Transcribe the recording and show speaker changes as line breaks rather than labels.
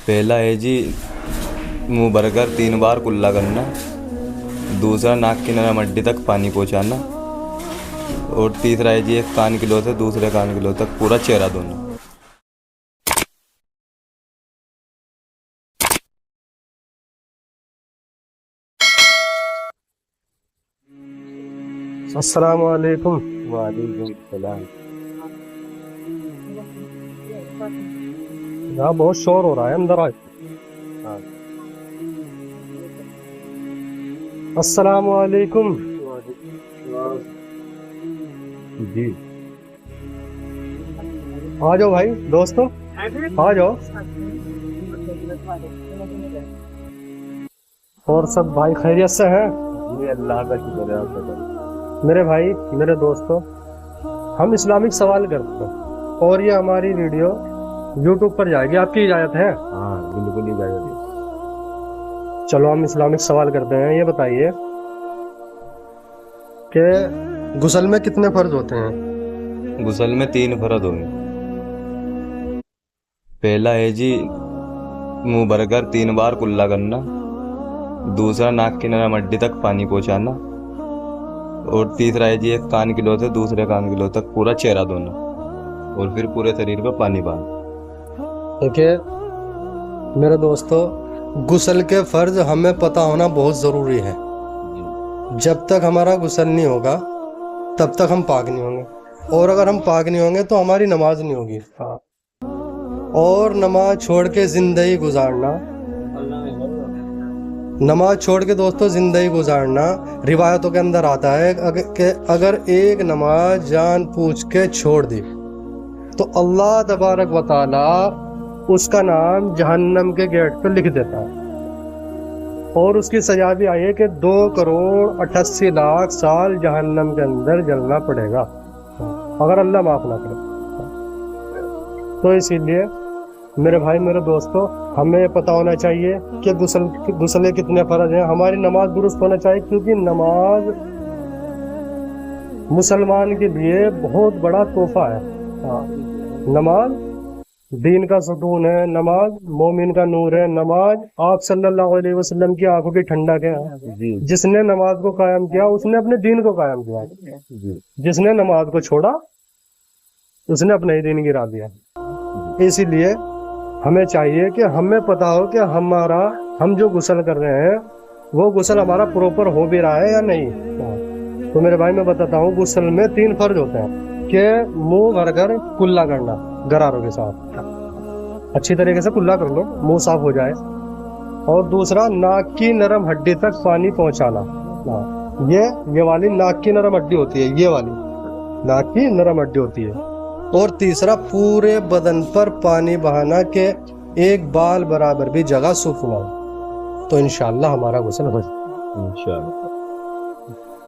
पहला है जी मुंह भरकर 3 बार कुल्ला करना, दूसरा नाक की नरम हड्डी तक पानी पहुंचाना, और तीसरा है जी एक कान किलो से दूसरे कान किलो तक पूरा चेहरा धोना।
अस्सलाम वालेकुम।
वालेकुम सलाम।
यहाँ बहुत शोर हो रहा है, अंदर आए। अस्सलाम वालेकुम।
जी
आ जाओ भाई दोस्तों, आ जाओ। और सब भाई खैरियत से हैं?
जी अल्लाह का शुक्र है। आप बताइए।
मेरे भाई, मेरे दोस्तों, हम इस्लामिक सवाल करते हैं और ये हमारी वीडियो यूट्यूब पर जाएगी। आपकी इजाज़त है?
हाँ बिल्कुल ही जाएगा।
चलो हम इस्लामिक सवाल करते हैं। ये बताइए कि गुस्ल में कितने फर्ज होते हैं?
गुस्ल में 3 फर्ज होंगे। पहला है जी मुंह भरकर 3 बार कुल्ला करना, दूसरा नाक की नरम हड्डी तक पानी पहुंचाना, और तीसरा है जी एक कान किलो से दूसरे कान किलो तक पूरा चेहरा धोना, और फिर पूरे शरीर पर पानी बहाना।
देखिए मेरे दोस्तों, गुस्ल के फर्ज हमें पता होना बहुत ज़रूरी है। जब तक हमारा गुस्ल नहीं होगा तब तक हम पाक नहीं होंगे, और अगर हम पाक नहीं होंगे तो हमारी नमाज नहीं होगी। और नमाज छोड़ के ज़िंदगी गुजारना, नमाज छोड़ के दोस्तों ज़िंदगी गुजारना, रिवायतों के अंदर आता है कि अगर एक नमाज जान पूछ के छोड़ दी तो अल्लाह तबारक व तआला उसका नाम जहन्नम के गेट पे लिख देता है। और उसकी सजा भी आई है कि 2,88,00,000 साल जहन्नम के अंदर जलना पड़ेगा अगर अल्लाह माफ़ ना करे। तो इसीलिए मेरे भाई, मेरे दोस्तों, हमें पता होना चाहिए कि गुस्ल कितने फ़र्ज हैं। हमारी नमाज दुरुस्त होना चाहिए, क्योंकि नमाज मुसलमान के लिए बहुत बड़ा तोहफा है। नमाज दीन का सुकून है, नमाज मोमिन का नूर है, नमाज आप सल्लल्लाहु अलैहि वसल्लम की आंखों की ठंडक है। जिसने नमाज को कायम किया उसने अपने दीन को कायम किया, जिसने नमाज को छोड़ा उसने अपने ही दीन गिरा दिया। इसीलिए हमें चाहिए कि हमें पता हो कि हम जो गुस्ल कर रहे हैं वो गुस्ल हमारा प्रॉपर हो भी रहा है या नहीं। तो मेरे भाई मैं बताता हूँ, गुस्ल में 3 फर्ज होते हैं कि मुंह भरकर कुल्ला करना गरारों के साथ, अच्छी तरीके से कुल्ला कर लो, मुंह साफ हो जाए। और दूसरा, नाक की नरम हड्डी तक पानी पहुंचाना। ये वाली नाक की नरम हड्डी होती है, ये वाली नाक की नरम हड्डी होती है। और तीसरा, पूरे बदन पर पानी बहाना के एक बाल बराबर भी जगह सूख ना हो, तो इंशाअल्लाह हमारा गुस्ल हो जाए।
इंशाअल्लाह।